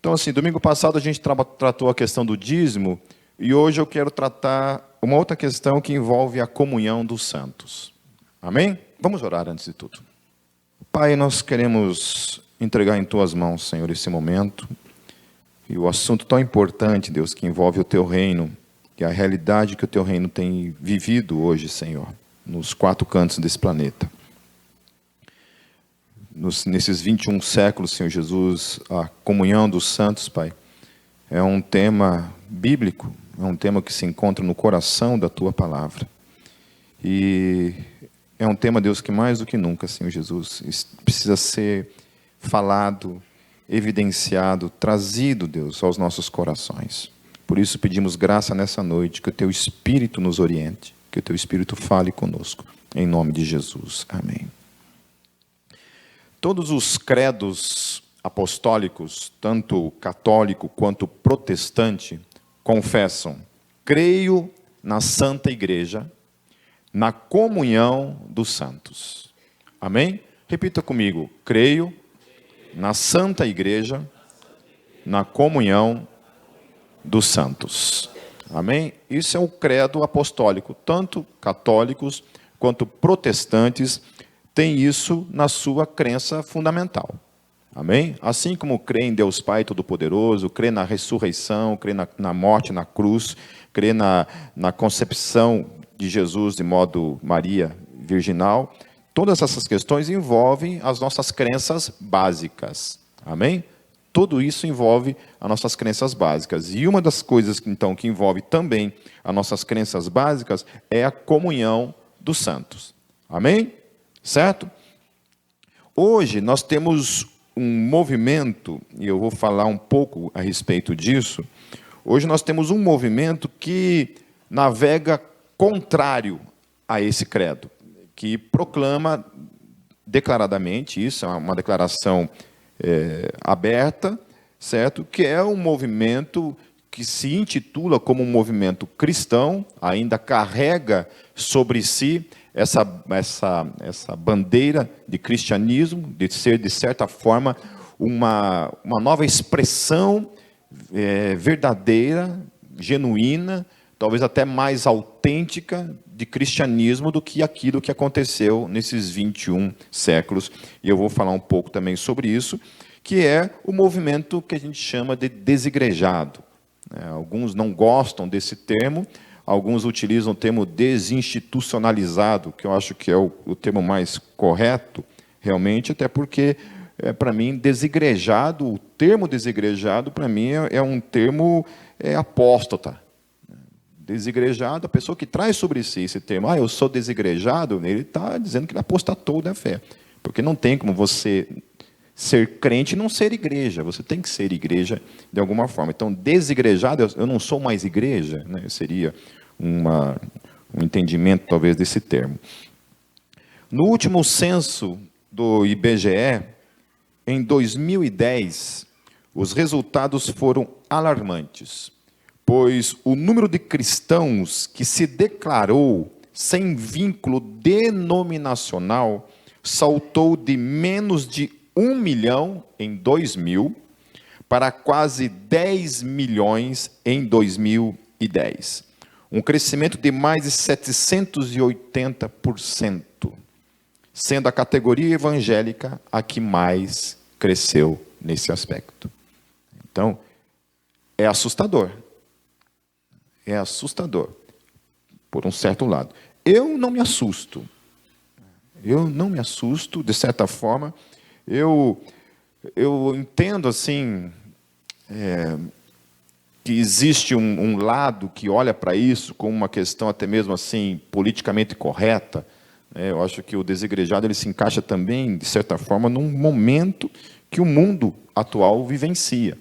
Então, assim, domingo passado a gente tratou a questão do dízimo e hoje eu quero tratar uma outra questão que envolve a comunhão dos santos. Amém? Vamos orar antes de tudo. Pai, nós queremos entregar em Tuas mãos, Senhor, esse momento e o assunto tão importante, Deus, que envolve o Teu reino e a realidade que o Teu reino tem vivido hoje, Senhor, nos 4 cantos desse planeta. Nesses 21 séculos, Senhor Jesus, a comunhão dos santos, Pai, é um tema bíblico, é um tema que se encontra no coração da Tua palavra. E é um tema, Deus, que mais do que nunca, Senhor Jesus, precisa ser falado, evidenciado, trazido, Deus, aos nossos corações. Por isso pedimos graça nessa noite, que o Teu Espírito nos oriente, que o Teu Espírito fale conosco, em nome de Jesus. Amém. Todos os credos apostólicos, tanto católico quanto protestante, confessam: creio na Santa Igreja, na comunhão dos santos. Amém? Repita comigo: creio na Santa Igreja, na comunhão dos santos. Amém? Isso é o credo apostólico. Tanto católicos quanto protestantes têm isso na sua crença fundamental. Amém? Assim como crê em Deus Pai Todo-Poderoso, crê na ressurreição, crê na morte na cruz, crê na concepção de Jesus de modo Maria virginal, todas essas questões envolvem as nossas crenças básicas. Amém? Tudo isso envolve as nossas crenças básicas. E uma das coisas, então, que envolve também as nossas crenças básicas é a comunhão dos santos. Amém? Certo? Hoje nós temos um movimento, e eu vou falar um pouco a respeito disso. Hoje nós temos um movimento que navega contrário a esse credo, que proclama declaradamente, isso é uma declaração aberta, certo? Que é um movimento que se intitula como um movimento cristão, ainda carrega sobre si essa bandeira de cristianismo, de ser, de certa forma, uma nova expressão verdadeira, genuína, talvez até mais autêntica de cristianismo do que aquilo que aconteceu nesses 21 séculos. E eu vou falar um pouco também sobre isso, que é o movimento que a gente chama de desigrejado. Alguns não gostam desse termo, alguns utilizam o termo desinstitucionalizado, que eu acho que é o termo mais correto, realmente, até porque, para mim, desigrejado, o termo desigrejado, para mim, é um termo apóstata. Desigrejado, a pessoa que traz sobre si esse termo, eu sou desigrejado, ele está dizendo que ele apostatou da fé. Porque não tem como você ser crente e não ser igreja, você tem que ser igreja de alguma forma. Então, desigrejado, eu não sou mais igreja, né? Seria um entendimento, talvez, desse termo. No último censo do IBGE, em 2010, os resultados foram alarmantes, pois o número de cristãos que se declarou sem vínculo denominacional saltou de menos de 1 milhão em 2000 para quase 10 milhões em 2010. Um crescimento de mais de 780%, sendo a categoria evangélica a que mais cresceu nesse aspecto. Então, é assustador. É assustador, por um certo lado. Eu não me assusto. Eu não me assusto, de certa forma. Eu entendo, assim, que existe um lado que olha para isso como uma questão até mesmo assim politicamente correta. Eu acho que o desigrejado ele se encaixa também, de certa forma, num momento que o mundo atual vivencia.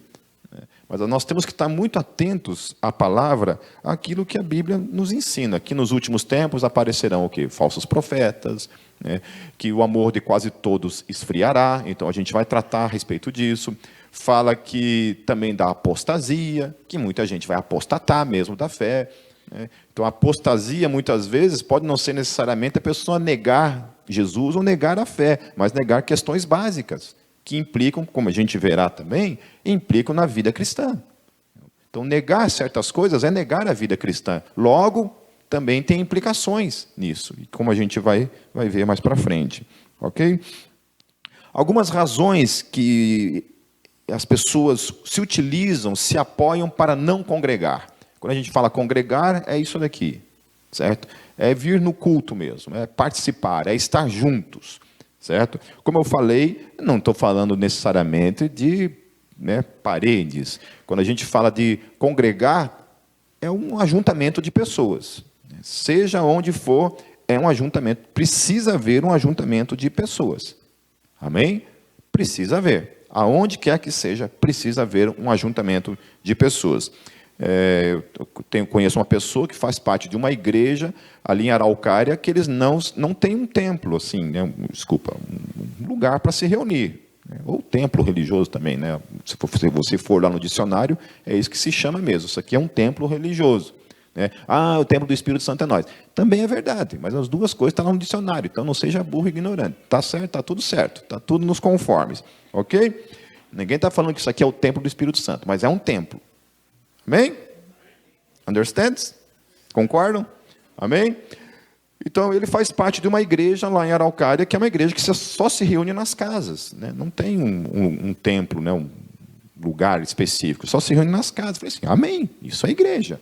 Mas nós temos que estar muito atentos à palavra, àquilo que a Bíblia nos ensina. Que nos últimos tempos aparecerão o quê? Falsos profetas, que o amor de quase todos esfriará. Então a gente vai tratar a respeito disso. Fala que também da apostasia, que muita gente vai apostatar mesmo da fé. Então a apostasia, muitas vezes, pode não ser necessariamente a pessoa negar Jesus ou negar a fé, mas negar questões básicas. que implicam, como a gente verá também, implicam na vida cristã. Então, negar certas coisas é negar a vida cristã. Logo, também tem implicações nisso, como a gente vai ver mais para frente. Ok? Algumas razões que as pessoas se utilizam, se apoiam para não congregar. Quando a gente fala congregar, é isso daqui, certo? É vir no culto mesmo, é participar, é estar juntos, certo? Como eu falei, não estou falando necessariamente de paredes. Quando a gente fala de congregar, é um ajuntamento de pessoas. Seja onde for, é um ajuntamento. Precisa haver um ajuntamento de pessoas. Amém? Precisa haver. Aonde quer que seja, precisa haver um ajuntamento de pessoas. Eu conheço uma pessoa que faz parte de uma igreja ali em Araucária que eles não têm um templo, assim, um lugar para se reunir. Ou templo religioso também, né? Se você for lá no dicionário, é isso que se chama mesmo. Isso aqui é um templo religioso. O templo do Espírito Santo é nós. Também é verdade, mas as duas coisas estão lá no dicionário. Então não seja burro e ignorante. Está certo, está tudo certo. Está tudo nos conformes. Ok? Ninguém está falando que isso aqui é o templo do Espírito Santo, mas é um templo. Amém? Understands? Concordam? Amém? Então, ele faz parte de uma igreja lá em Araucária, que é uma igreja que só se reúne nas casas. Não tem um templo, um lugar específico. Só se reúne nas casas. Eu falei assim, amém, isso é igreja.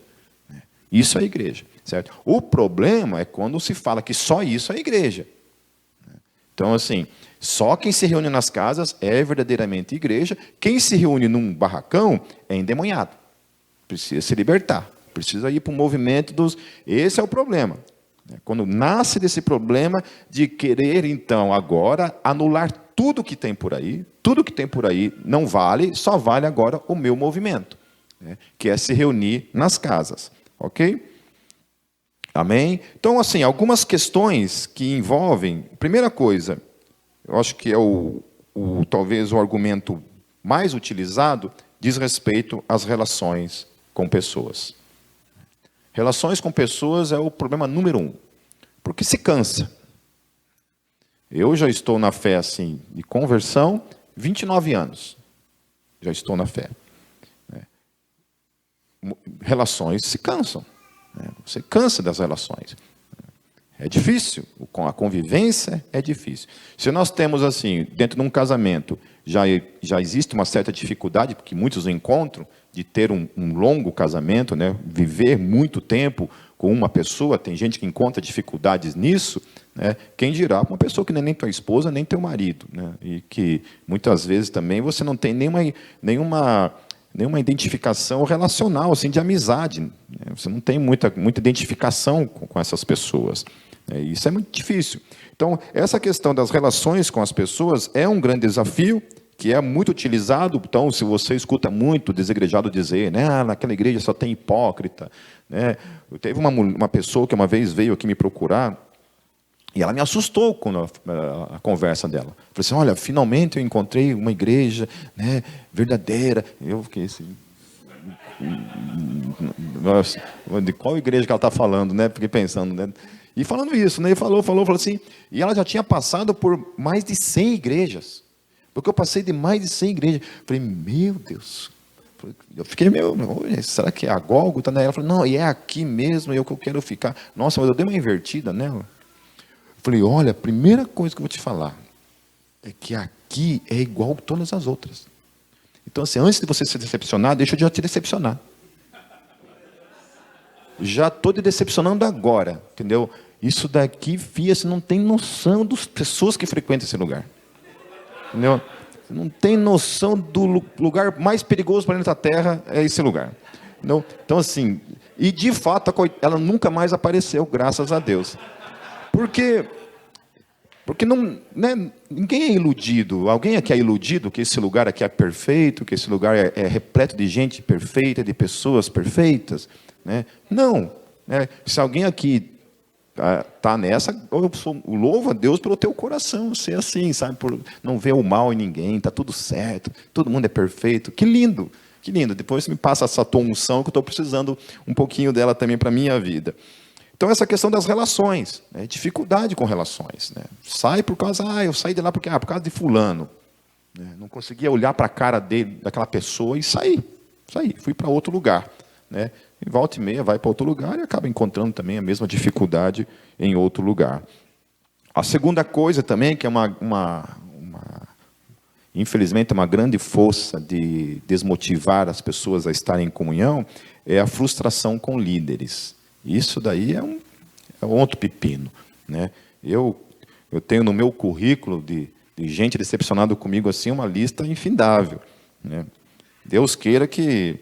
Isso é igreja. Certo? O problema é quando se fala que só isso é igreja. Então, assim, só quem se reúne nas casas é verdadeiramente igreja. Quem se reúne num barracão é endemoniado. Precisa se libertar. Precisa ir para o movimento dos... Esse é o problema. Quando nasce desse problema de querer, então, agora, anular tudo que tem por aí não vale, só vale agora o meu movimento, que é se reunir nas casas, ok? Amém? Então, assim, algumas questões que envolvem, primeira coisa, eu acho que é talvez o argumento mais utilizado, diz respeito às relações com pessoas. Relações com pessoas é o problema número 1, porque se cansa. Eu já estou na fé, assim, de conversão, 29 anos. Já estou na fé. Relações se cansam. Você cansa das relações. É difícil, com a convivência é difícil. Se nós temos, assim, dentro de um casamento, já existe uma certa dificuldade, porque muitos encontram, de ter um longo casamento, viver muito tempo com uma pessoa, tem gente que encontra dificuldades nisso, quem dirá uma pessoa que nem tua esposa, nem teu marido, e que muitas vezes também você não tem nenhuma identificação relacional, assim, de amizade, você não tem muita identificação com essas pessoas, isso é muito difícil. Então, essa questão das relações com as pessoas é um grande desafio, que é muito utilizado. Então, se você escuta muito desegrejado dizer, naquela igreja só tem hipócrita. Teve uma pessoa que uma vez veio aqui me procurar, e ela me assustou com a conversa dela. Falei assim, olha, finalmente eu encontrei uma igreja verdadeira. Eu fiquei assim... Nossa, de qual igreja que ela está falando, Fiquei pensando, E falando isso, ele falou assim, e ela já tinha passado por mais de 100 igrejas. Porque eu passei de mais de 100 igrejas. Falei, meu Deus. Eu fiquei será que é a Gólgota? Ela falou, não, e é aqui mesmo, é o que eu quero ficar. Nossa, mas eu dei uma invertida nela. Falei, olha, a primeira coisa que eu vou te falar é que aqui é igual a todas as outras. Então, assim, antes de você se decepcionar, deixa eu já te decepcionar. Já estou te decepcionando agora, entendeu? Isso daqui, filha, você não tem noção das pessoas que frequentam esse lugar. Entendeu? Você não tem noção do lugar mais perigoso do planeta Terra, é esse lugar. Entendeu? Então, assim, e de fato, ela nunca mais apareceu, graças a Deus. Porque não, ninguém é iludido. Alguém aqui é iludido que esse lugar aqui é perfeito, que esse lugar é repleto de gente perfeita, de pessoas perfeitas? Não. Se alguém aqui está nessa, eu louvo a Deus pelo teu coração ser assim, sabe? Por não ver o mal em ninguém, está tudo certo, todo mundo é perfeito. Que lindo, que lindo. Depois me passa essa tua unção que eu estou precisando um pouquinho dela também para a minha vida. Então, essa questão das relações, dificuldade com relações. Sai por causa, eu saí de lá por causa de fulano. né? Não conseguia olhar para a cara daquela pessoa e sair. Fui para outro lugar, né? E volta e meia vai para outro lugar e acaba encontrando também a mesma dificuldade em outro lugar. A segunda coisa também, que é infelizmente, uma grande força de desmotivar as pessoas a estarem em comunhão, é a frustração com líderes. Isso daí é um outro pepino, né? Eu tenho no meu currículo de gente decepcionada comigo assim uma lista infindável, né? Deus queira que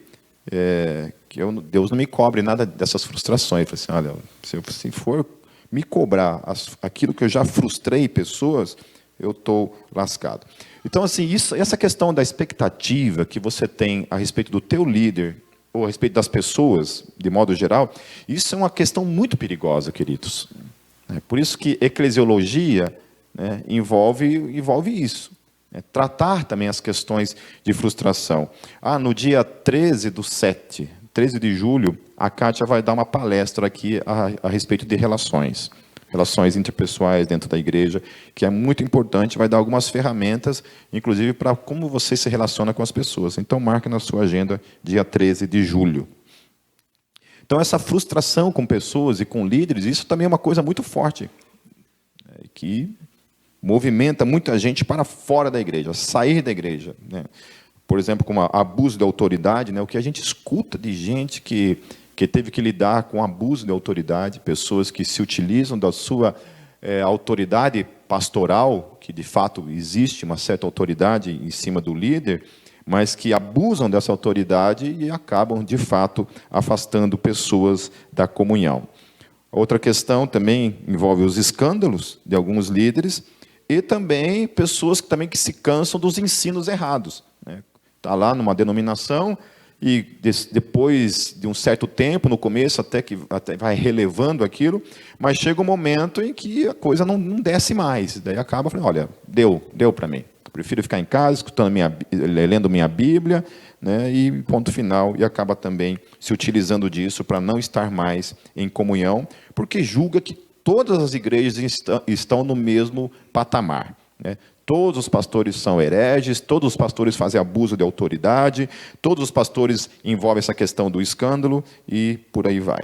Deus não me cobre nada dessas frustrações. Eu falei assim, olha, se for me cobrar aquilo que eu já frustrei pessoas, eu estou lascado. Então, assim, essa questão da expectativa que você tem a respeito do teu líder, ou a respeito das pessoas, de modo geral, isso é uma questão muito perigosa, queridos. Por isso que eclesiologia, né, envolve isso. Tratar também as questões de frustração. No dia 13/7, 13 de julho, a Kátia vai dar uma palestra aqui a respeito de relações interpessoais dentro da igreja, que é muito importante, vai dar algumas ferramentas, inclusive para como você se relaciona com as pessoas. Então, marque na sua agenda, dia 13 de julho. Então, essa frustração com pessoas e com líderes, isso também é uma coisa muito forte, que movimenta muita gente para fora da igreja, sair da igreja, né? Por exemplo, com abuso de autoridade, né? O que a gente escuta de gente que teve que lidar com abuso de autoridade, pessoas que se utilizam da sua autoridade pastoral, que de fato existe uma certa autoridade em cima do líder, mas que abusam dessa autoridade e acabam, de fato, afastando pessoas da comunhão. Outra questão também envolve os escândalos de alguns líderes e também pessoas que se cansam dos ensinos errados, né? Está lá numa denominação e depois de um certo tempo, no começo até vai relevando aquilo, mas chega um momento em que a coisa não desce mais. Daí acaba falando, olha, deu para mim. Eu prefiro ficar em casa, lendo minha Bíblia, né, e ponto final. E acaba também se utilizando disso para não estar mais em comunhão, porque julga que todas as igrejas estão no mesmo patamar, né? Todos os pastores são hereges, todos os pastores fazem abuso de autoridade, todos os pastores envolvem essa questão do escândalo e por aí vai.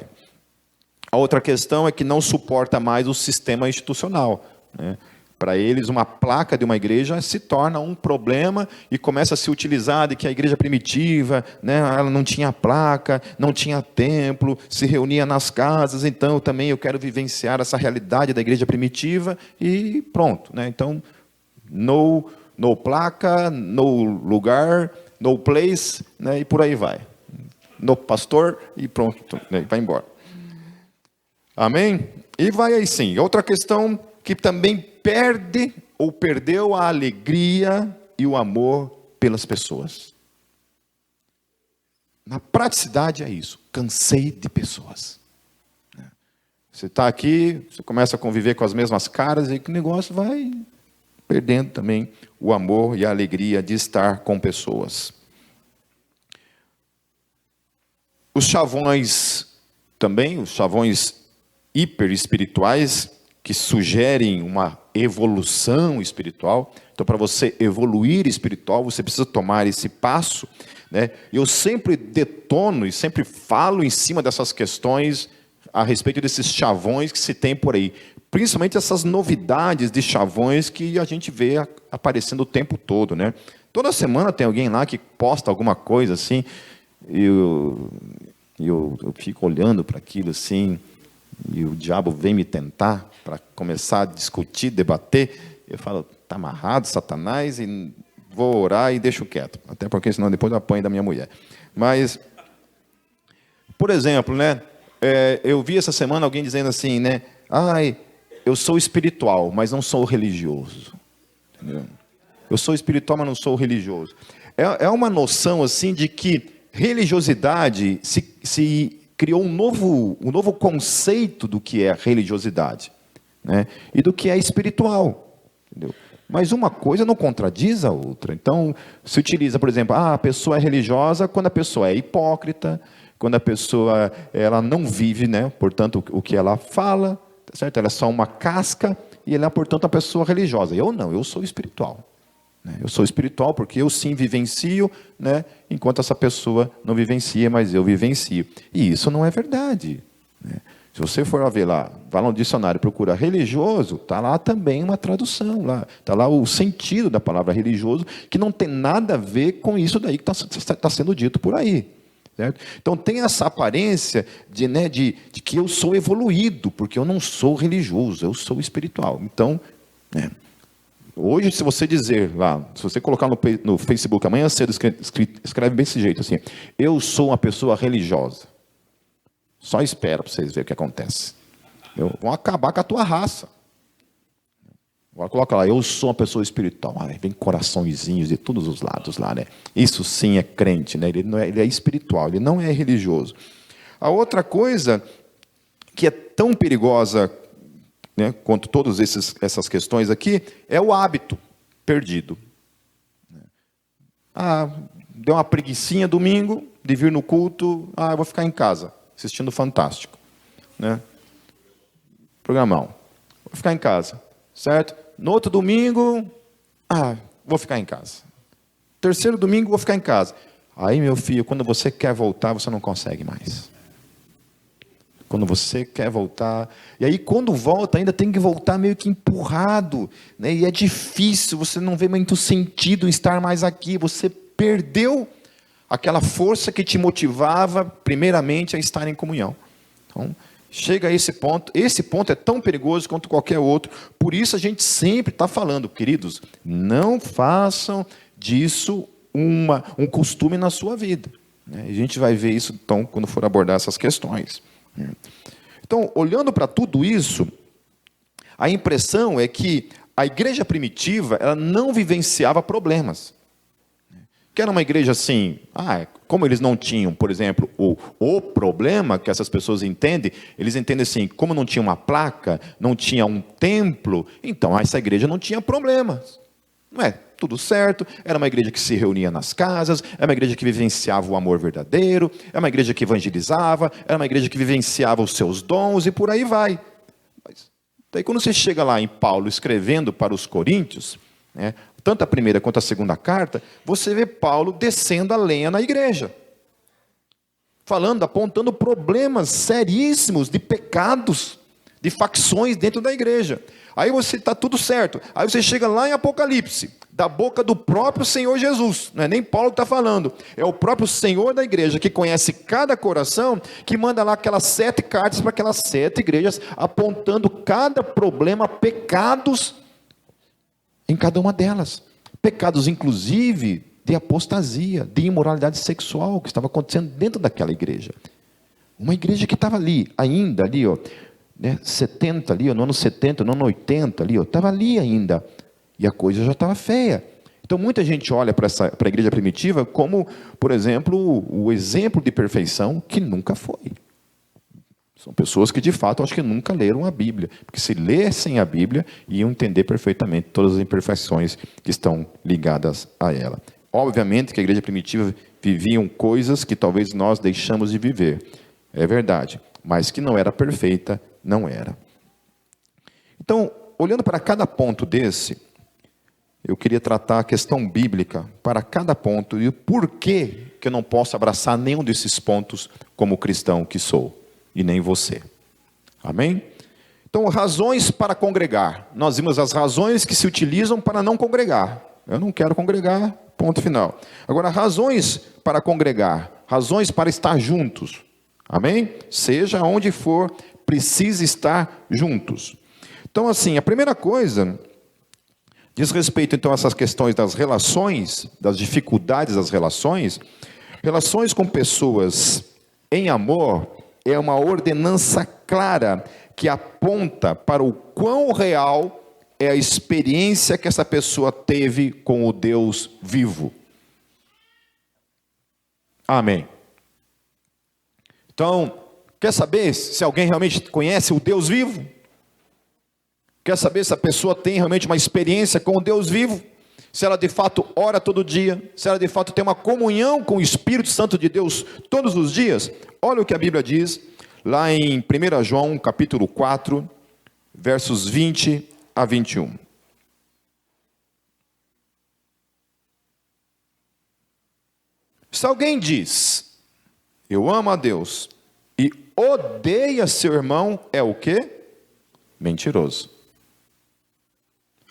A outra questão é que não suporta mais o sistema institucional, né? Para eles, uma placa de uma igreja se torna um problema e começa a se utilizar de que a igreja primitiva, né, ela não tinha placa, não tinha templo, se reunia nas casas, então também eu quero vivenciar essa realidade da igreja primitiva e pronto, né? Então, no placa, no lugar, no place, né, e por aí vai. No pastor e pronto, né, vai embora. Amém? E vai aí sim. Outra questão que também perde ou perdeu a alegria e o amor pelas pessoas. Na praticidade é isso. Cansei de pessoas. Você está aqui, você começa a conviver com as mesmas caras e que o negócio vai perdendo também o amor e a alegria de estar com pessoas. Os chavões também, os chavões hiperespirituais, que sugerem uma evolução espiritual. Então, para você evoluir espiritual, você precisa tomar esse passo, né? Eu sempre detono e sempre falo em cima dessas questões a respeito desses chavões que se tem por aí. Principalmente essas novidades de chavões que a gente vê aparecendo o tempo todo, né? Toda semana tem alguém lá que posta alguma coisa assim, e eu fico olhando para aquilo assim, e o diabo vem me tentar para começar a discutir, debater. Eu falo, está amarrado, Satanás, e vou orar e deixo quieto. Até porque senão depois eu apanho da minha mulher. Mas, por exemplo, né? Eu vi essa semana alguém dizendo assim, né? Eu sou espiritual, mas não sou religioso. Entendeu? Eu sou espiritual, mas não sou religioso. É uma noção assim de que religiosidade se criou um novo conceito do que é religiosidade, né? E do que é espiritual. Entendeu? Mas uma coisa não contradiz a outra. Então, se utiliza, por exemplo, a pessoa é religiosa quando a pessoa é hipócrita, quando a pessoa ela não vive, né? Portanto, o que ela fala, certo? Ela é só uma casca e ela é, portanto, uma pessoa religiosa. Eu não, eu sou espiritual. né? Eu sou espiritual porque eu sim vivencio, né? Enquanto essa pessoa não vivencia, mas eu vivencio. E isso não é verdade, né? Se você for ver lá, vai lá no dicionário, procura religioso, está lá também uma tradução, está lá o sentido da palavra religioso, que não tem nada a ver com isso daí que está sendo dito por aí. Certo? Então tem essa aparência de que eu sou evoluído, porque eu não sou religioso, eu sou espiritual. Então, né, hoje, se você dizer lá, se você colocar no Facebook, amanhã cedo, escreve desse jeito, assim, eu sou uma pessoa religiosa. Só espera para vocês verem o que acontece. Vão acabar com a tua raça. Agora coloca lá, eu sou uma pessoa espiritual. Vem coraçõezinhos de todos os lados lá, né? Isso sim é crente, né? Ele é espiritual, ele não é religioso. A outra coisa que é tão perigosa, né, quanto todas essas questões aqui, é o hábito perdido. Deu uma preguicinha domingo de vir no culto, eu vou ficar em casa, assistindo Fantástico, né? Programão. Vou ficar em casa, certo? No outro domingo, vou ficar em casa. Terceiro domingo, vou ficar em casa. Aí, meu filho, quando você quer voltar, você não consegue mais. Quando você quer voltar. E aí, quando volta, ainda tem que voltar meio que empurrado, né? E é difícil, você não vê muito sentido em estar mais aqui. Você perdeu aquela força que te motivava, primeiramente, a estar em comunhão. Então, chega a esse ponto é tão perigoso quanto qualquer outro. Por isso a gente sempre está falando, queridos, não façam disso um costume na sua vida. A gente vai ver isso, então, quando for abordar essas questões. Então, olhando para tudo isso, a impressão é que a igreja primitiva, ela não vivenciava problemas. Que era uma igreja assim, como eles não tinham, por exemplo, o problema que essas pessoas entendem, eles entendem assim, como não tinha uma placa, não tinha um templo, então essa igreja não tinha problemas. Não é tudo certo, era uma igreja que se reunia nas casas, era uma igreja que vivenciava o amor verdadeiro, era uma igreja que evangelizava, era uma igreja que vivenciava os seus dons e por aí vai. Mas, daí quando você chega lá em Paulo escrevendo para os coríntios, né, tanto a primeira quanto a segunda carta, você vê Paulo descendo a lenha na igreja. Falando, apontando problemas seríssimos de pecados, de facções dentro da igreja. Aí você está tudo certo. Aí você chega lá em Apocalipse, da boca do próprio Senhor Jesus. Não é nem Paulo que está falando. É o próprio Senhor da igreja, que conhece cada coração, que manda lá aquelas 7 cartas para aquelas 7 igrejas, apontando cada problema, pecados em cada uma delas. Pecados, inclusive, de apostasia, de imoralidade sexual, que estava acontecendo dentro daquela igreja. Uma igreja que estava ali, ainda ali, né, 70 ali, no ano 70, no ano 80 ali, estava ali ainda. E a coisa já estava feia. Então, muita gente olha para a igreja primitiva como, por exemplo, o exemplo de perfeição que nunca foi. São pessoas que, de fato, acho que nunca leram a Bíblia. Porque se lessem a Bíblia, iam entender perfeitamente todas as imperfeições que estão ligadas a ela. Obviamente que a igreja primitiva viviam coisas que talvez nós deixamos de viver. É verdade. Mas que não era perfeita, não era. Então, olhando para cada ponto desse, eu queria tratar a questão bíblica para cada ponto e o porquê que eu não posso abraçar nenhum desses pontos como cristão que sou. E nem você. Amém? Então, razões para congregar. Nós vimos as razões que se utilizam para não congregar. Eu não quero congregar, ponto final. Agora, razões para congregar. Razões para estar juntos. Amém? Seja onde for, precisa estar juntos. Então, assim, a primeira coisa diz respeito, então, a essas questões das relações, das dificuldades das relações. Relações com pessoas em amor é uma ordenança clara que aponta para o quão real é a experiência que essa pessoa teve com o Deus vivo. Amém. Então, quer saber se alguém realmente conhece o Deus vivo? Quer saber se a pessoa tem realmente uma experiência com o Deus vivo? Se ela de fato ora todo dia? Se ela de fato tem uma comunhão com o Espírito Santo de Deus todos os dias? Olha o que a Bíblia diz. Lá em 1 João, capítulo 4, versos 20 a 21. Se alguém diz, eu amo a Deus, e odeia seu irmão, é o quê? Mentiroso.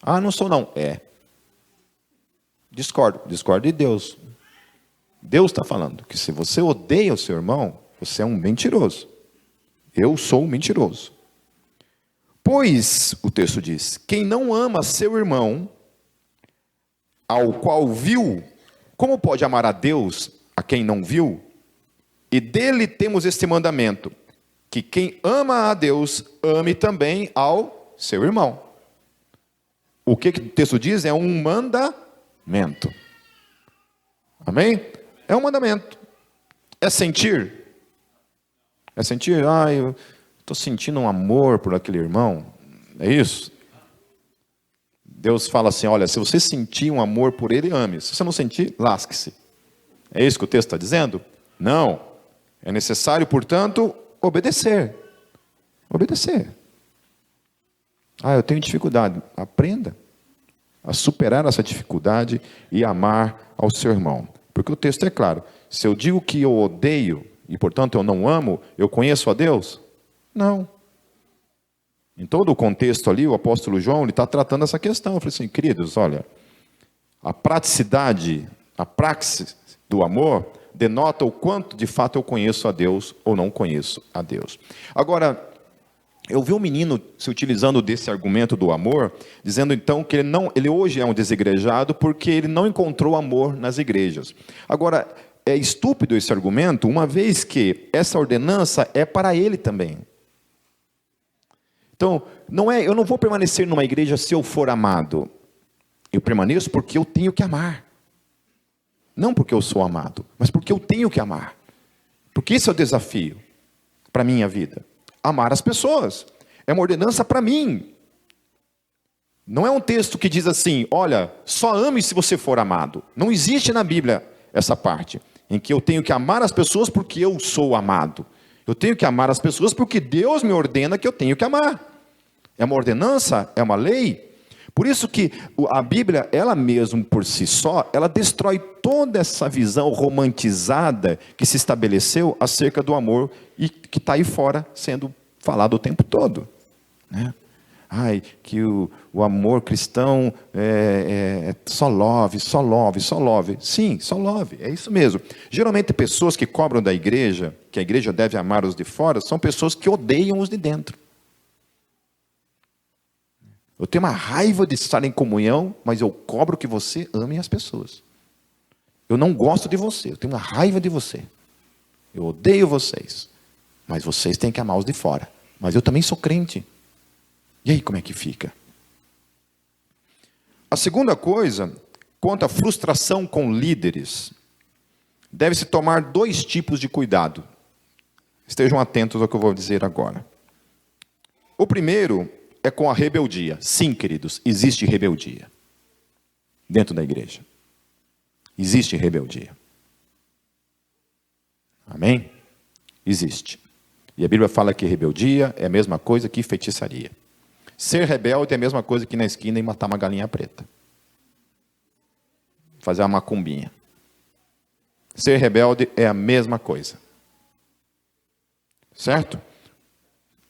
Ah, não sou não. É. Discordo de Deus. Deus está falando que se você odeia o seu irmão, você é um mentiroso. Eu sou um mentiroso. Pois, o texto diz, quem não ama seu irmão, ao qual viu, como pode amar a Deus a quem não viu? E dele temos este mandamento, que quem ama a Deus, ame também ao seu irmão. O que o texto diz é um mandamento. Amém? É um mandamento. É sentir? É sentir, eu estou sentindo um amor por aquele irmão. É isso? Deus fala assim, olha, se você sentir um amor por ele, ame. Se você não sentir, lasque-se. É isso que o texto está dizendo? Não. É necessário, portanto, obedecer. Obedecer. Eu tenho dificuldade. Aprenda a superar essa dificuldade e amar ao seu irmão. Porque o texto é claro. Se eu digo que eu odeio e, portanto, eu não amo, eu conheço a Deus? Não. Em todo o contexto ali, o apóstolo João está tratando essa questão. Eu falei assim, queridos, olha, a praticidade, a praxis do amor denota o quanto de fato eu conheço a Deus ou não conheço a Deus. Agora, eu vi um menino se utilizando desse argumento do amor, dizendo então que ele hoje é um desigrejado porque ele não encontrou amor nas igrejas. Agora, é estúpido esse argumento, uma vez que essa ordenança é para ele também. Então, eu não vou permanecer numa igreja se eu for amado. Eu permaneço porque eu tenho que amar. Não porque eu sou amado, mas porque eu tenho que amar. Porque esse é o desafio para a minha vida. Amar as pessoas. É uma ordenança para mim. Não é um texto que diz assim, olha, só ame se você for amado. Não existe na Bíblia essa parte, em que eu tenho que amar as pessoas porque eu sou amado. Eu tenho que amar as pessoas porque Deus me ordena que eu tenho que amar. É uma ordenança, é uma lei. Por isso que a Bíblia, ela mesma por si só, ela destrói toda essa visão romantizada que se estabeleceu acerca do amor e que está aí fora sendo falado o tempo todo, né? Que o amor cristão é só love, só love, só love. Sim, só love, é isso mesmo. Geralmente pessoas que cobram da igreja, que a igreja deve amar os de fora, são pessoas que odeiam os de dentro. Eu tenho uma raiva de estar em comunhão, mas eu cobro que você ame as pessoas. Eu não gosto de você, eu tenho uma raiva de você. Eu odeio vocês, mas vocês têm que amar os de fora. Mas eu também sou crente. E aí, como é que fica? A segunda coisa, quanto à frustração com líderes, deve-se tomar 2 tipos de cuidado. Estejam atentos ao que eu vou dizer agora. O primeiro é com a rebeldia. Sim, queridos, existe rebeldia dentro da igreja. Existe rebeldia. Amém? Existe. E a Bíblia fala que rebeldia é a mesma coisa que feitiçaria. Ser rebelde é a mesma coisa que ir na esquina e matar uma galinha preta. Fazer uma macumbinha. Ser rebelde é a mesma coisa. Certo?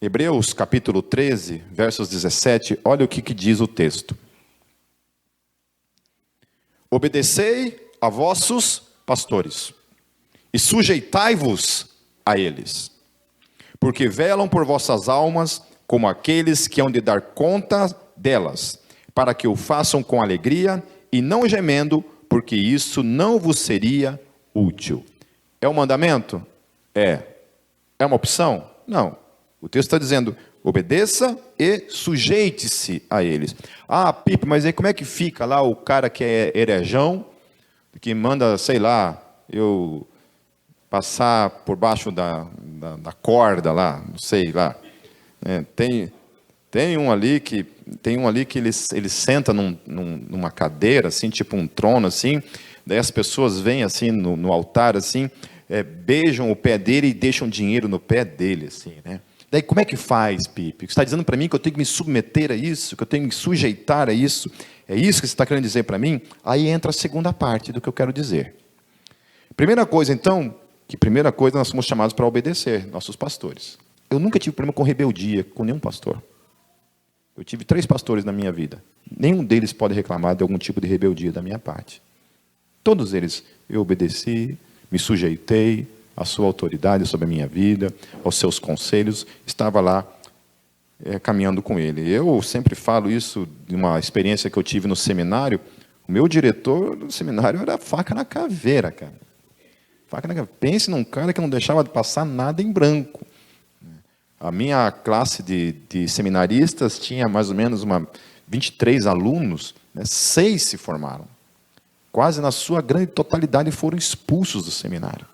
Hebreus capítulo 13, versos 17, olha o que diz o texto. Obedecei a vossos pastores, e sujeitai-vos a eles, porque velam por vossas almas, como aqueles que hão de dar conta delas, para que o façam com alegria, e não gemendo, porque isso não vos seria útil. É um mandamento? É. É uma opção? Não. O texto está dizendo, obedeça e sujeite-se a eles. Pipe, mas aí como é que fica lá o cara que é herejão, que manda, sei lá, eu passar por baixo da corda lá, não sei lá. Tem um ali que ele senta numa cadeira, assim, tipo um trono, assim, daí as pessoas vêm assim no altar, assim, beijam o pé dele e deixam dinheiro no pé dele, assim, né? Daí como é que faz, Pipe? Você está dizendo para mim que eu tenho que me submeter a isso, que eu tenho que me sujeitar a isso? É isso que você está querendo dizer para mim? Aí entra a segunda parte do que eu quero dizer. Primeira coisa, então, nós somos chamados para obedecer nossos pastores. Eu nunca tive problema com rebeldia com nenhum pastor. Eu tive 3 pastores na minha vida. Nenhum deles pode reclamar de algum tipo de rebeldia da minha parte. Todos eles eu obedeci, me sujeitei à sua autoridade sobre a minha vida, aos seus conselhos, estava lá caminhando com ele. Eu sempre falo isso de uma experiência que eu tive no seminário. O meu diretor do seminário era faca na caveira, cara. Faca na caveira. Pense num cara que não deixava de passar nada em branco. A minha classe de seminaristas tinha mais ou menos 23 alunos, 6 se formaram. Quase na sua grande totalidade foram expulsos do seminário.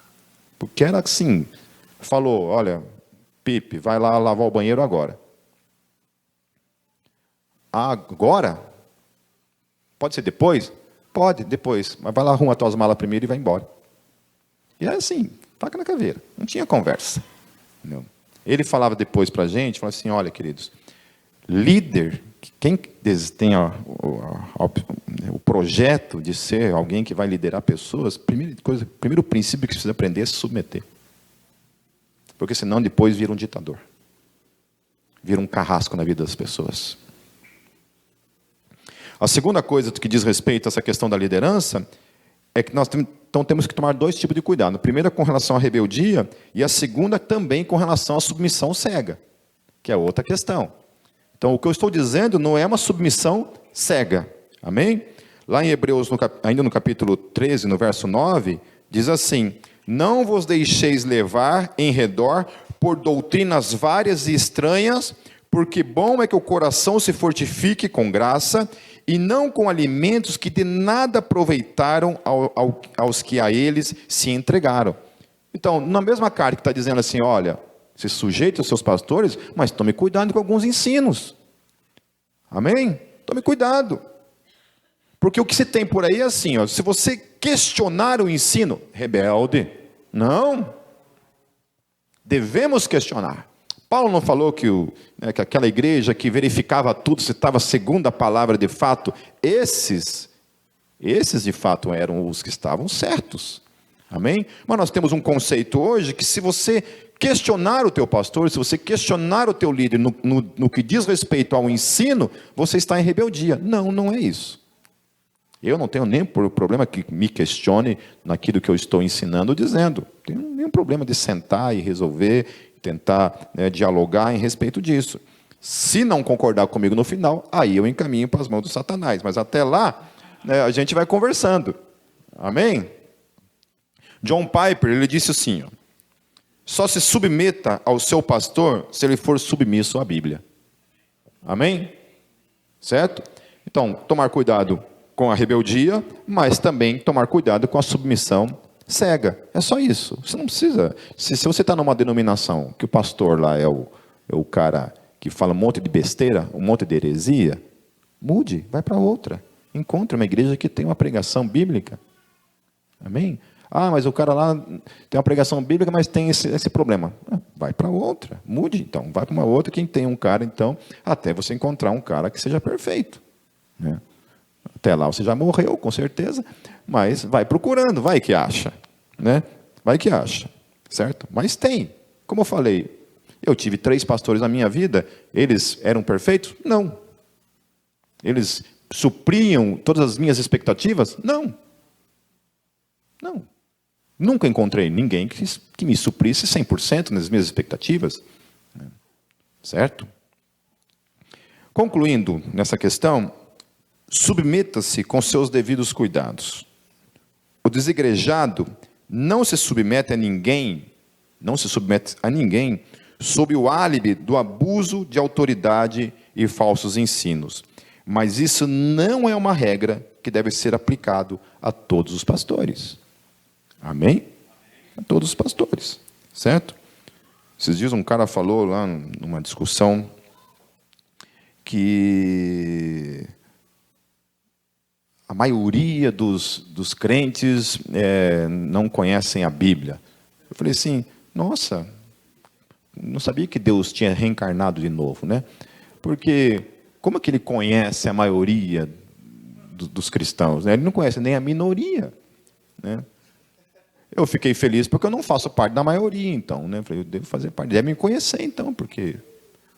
Porque era assim, falou, olha, Pipe, vai lá lavar o banheiro agora. Agora? Pode ser depois? Pode, depois. Mas vai lá, arruma as tuas malas primeiro e vai embora. E era assim, faca na caveira. Não tinha conversa. Não. Ele falava depois para a gente, falava assim, olha, queridos, líder, quem tem o projeto de ser alguém que vai liderar pessoas, primeiro princípio que precisa aprender é se submeter. Porque senão depois vira um ditador. Vira um carrasco na vida das pessoas. A segunda coisa que diz respeito a essa questão da liderança é que nós então temos que tomar 2 tipos de cuidado. A primeira com relação à rebeldia e a segunda também com relação à submissão cega, que é outra questão. Então, o que eu estou dizendo não é uma submissão cega. Amém? Lá em Hebreus, ainda no capítulo 13, no verso 9, diz assim, não vos deixeis levar em redor por doutrinas várias e estranhas, porque bom é que o coração se fortifique com graça, e não com alimentos que de nada aproveitaram aos que a eles se entregaram. Então, na mesma carta que está dizendo assim, olha, se sujeite aos seus pastores, mas tome cuidado com alguns ensinos. Amém? Tome cuidado. Porque o que se tem por aí é assim, ó, se você questionar o ensino, rebelde. Não. Devemos questionar. Paulo não falou que aquela igreja que verificava tudo, se estava segundo a palavra de fato, esses de fato eram os que estavam certos. Amém? Mas nós temos um conceito hoje que se você questionar o teu pastor, se você questionar o teu líder no que diz respeito ao ensino, você está em rebeldia. Não, não é isso. Eu não tenho nem problema que me questione naquilo que eu estou ensinando ou dizendo. Não tenho nenhum problema de sentar e resolver, tentar dialogar em respeito disso. Se não concordar comigo no final, aí eu encaminho para as mãos do Satanás. Mas até lá, a gente vai conversando. Amém? John Piper, ele disse assim, ó, só se submeta ao seu pastor se ele for submisso à Bíblia. Amém? Certo? Então, tomar cuidado com a rebeldia, mas também tomar cuidado com a submissão cega. É só isso. Você não precisa. Se você está numa denominação que o pastor lá é o cara que fala um monte de besteira, um monte de heresia, mude, vai para outra. Encontre uma igreja que tem uma pregação bíblica. Amém? Ah, mas o cara lá tem uma pregação bíblica, mas tem esse problema. Vai para outra. Mude, então. Vai para uma outra. Quem tem um cara, então, até você encontrar um cara que seja perfeito. Né? Até lá você já morreu, com certeza, mas vai procurando, vai que acha, né? Vai que acha, certo? Mas tem, como eu falei, eu tive 3 pastores na minha vida, eles eram perfeitos? Não. Eles supriam todas as minhas expectativas? Não. Não. Nunca encontrei ninguém que me suprisse 100% nas minhas expectativas, certo? Concluindo nessa questão, submeta-se com seus devidos cuidados. O desigrejado não se submete a ninguém sob o álibi do abuso de autoridade e falsos ensinos. Mas isso não é uma regra que deve ser aplicado a todos os pastores. Amém? A todos os pastores, certo? Esses dias um cara falou lá numa discussão que a maioria dos crentes não conhecem a Bíblia. Eu falei assim, nossa, não sabia que Deus tinha reencarnado de novo, né? Porque como é que ele conhece a maioria dos cristãos? Né? Ele não conhece nem a minoria, né? Eu fiquei feliz porque eu não faço parte da maioria, então, né? Eu falei, eu devo fazer parte. Deve me conhecer, então, porque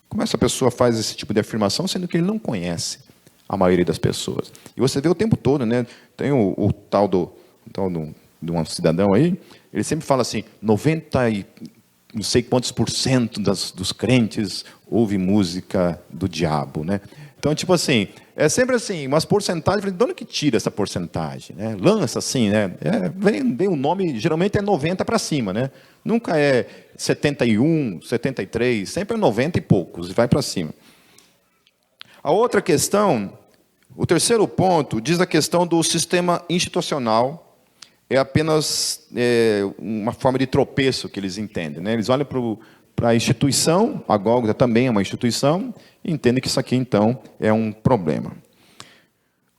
como essa pessoa faz esse tipo de afirmação, sendo que ele não conhece a maioria das pessoas? E você vê o tempo todo, né? Tem o tal de um cidadão aí, ele sempre fala assim, 90 e não sei quantos por cento dos crentes ouvem música do diabo, né? Então, tipo assim, é sempre assim, umas porcentagens, de onde que tira essa porcentagem? Né? Lança assim, né? Vem o nome, geralmente é 90 para cima, né? Nunca é 71, 73, sempre é 90 e poucos, e vai para cima. A outra questão, o terceiro ponto, diz a questão do sistema institucional, é apenas uma forma de tropeço que eles entendem, né? Eles olham para a instituição, a Gólgota também é uma instituição, e entendem que isso aqui, então, é um problema.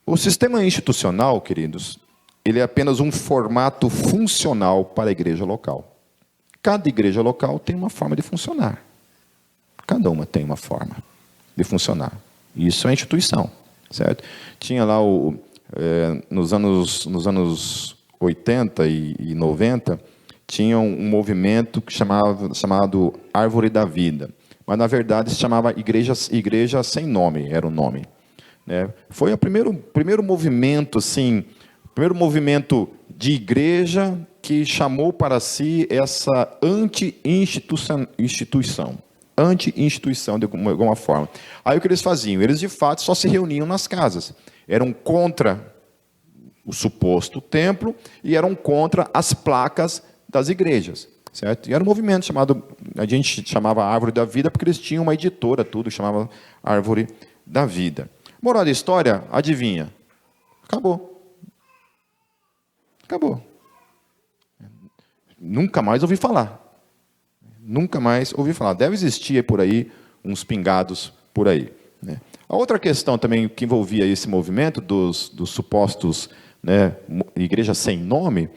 O sistema institucional, queridos, ele é apenas um formato funcional para a igreja local. Cada igreja local tem uma forma de funcionar. Cada uma tem uma forma de funcionar. Isso é instituição, certo? Tinha lá, nos anos 80 e 90, tinha um movimento chamado Árvore da Vida. Mas, na verdade, se chamava Igreja Sem Nome, era o nome. Né? Foi o primeiro movimento, assim, primeiro movimento de igreja que chamou para si essa anti-instituição, de alguma forma. Aí o que eles faziam? Eles, de fato, só se reuniam nas casas. Eram contra o suposto templo e eram contra as placas das igrejas. Certo? E era um movimento chamado, a gente chamava Árvore da Vida, porque eles tinham uma editora, tudo, chamava Árvore da Vida. Moral da história, adivinha? Acabou. Acabou. Nunca mais ouvi falar. Nunca mais ouvi falar. Deve existir por aí uns pingados por aí. Né? A outra questão também que envolvia esse movimento dos supostos, né, igrejas sem nome,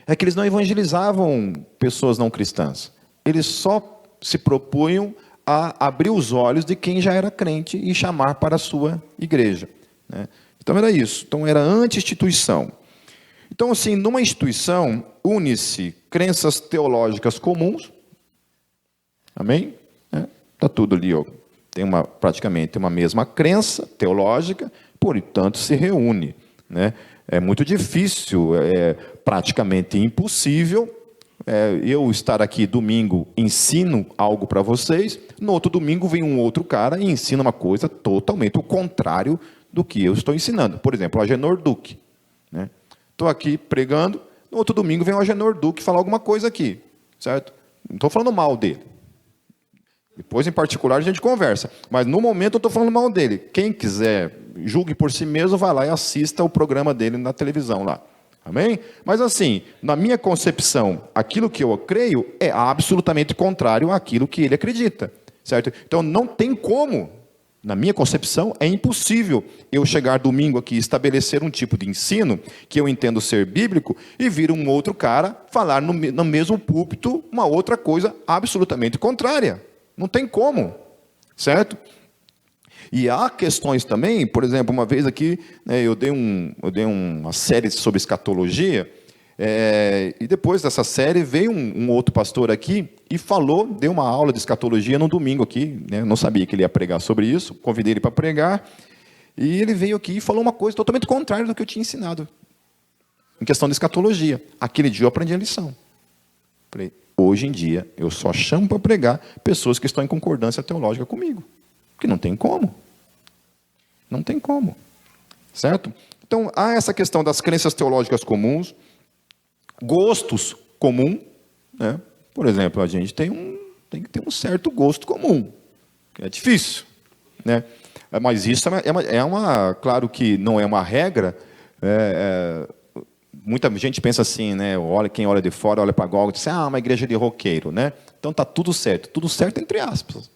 é que eles não evangelizavam pessoas não cristãs. Eles só se propunham a abrir os olhos de quem já era crente e chamar para a sua igreja. Né? Então era isso. Então era anti-instituição. Então, assim, numa instituição, une-se crenças teológicas comuns. Amém? Está tudo ali, ó. Tem praticamente uma mesma crença teológica, portanto, se reúne. Né? É muito difícil, praticamente impossível, eu estar aqui domingo, ensino algo para vocês, no outro domingo vem um outro cara e ensina uma coisa totalmente o contrário do que eu estou ensinando. Por exemplo, o Agenor Duque. Né? Estou aqui pregando, no outro domingo vem o Agenor Duque falar alguma coisa aqui, certo? Não estou falando mal dele. Depois, em particular, a gente conversa. Mas, no momento, eu estou falando mal dele. Quem quiser, julgue por si mesmo, vai lá e assista o programa dele na televisão lá. Amém? Mas, assim, na minha concepção, aquilo que eu creio é absolutamente contrário àquilo que ele acredita. Certo? Então, não tem como, na minha concepção, é impossível eu chegar domingo aqui e estabelecer um tipo de ensino que eu entendo ser bíblico e vir um outro cara falar no mesmo púlpito uma outra coisa absolutamente contrária. Não tem como, certo? E há questões também, por exemplo, uma vez aqui, né, eu dei uma série sobre escatologia, e depois dessa série veio um outro pastor aqui e deu uma aula de escatologia no domingo aqui, né, eu não sabia que ele ia pregar sobre isso, convidei ele para pregar, e ele veio aqui e falou uma coisa totalmente contrária do que eu tinha ensinado, em questão de escatologia. Aquele dia eu aprendi a lição. Falei, hoje em dia, eu só chamo para pregar pessoas que estão em concordância teológica comigo. Porque não tem como. Não tem como. Certo? Então, há essa questão das crenças teológicas comuns, gostos comuns. Né? Por exemplo, a gente tem que ter um certo gosto comum. É difícil. Né? Mas isso claro que não é uma regra. Muita gente pensa assim, né? Quem olha de fora, olha para a Gólgota e diz, uma igreja de roqueiro, né? Então está tudo certo. Tudo certo entre aspas.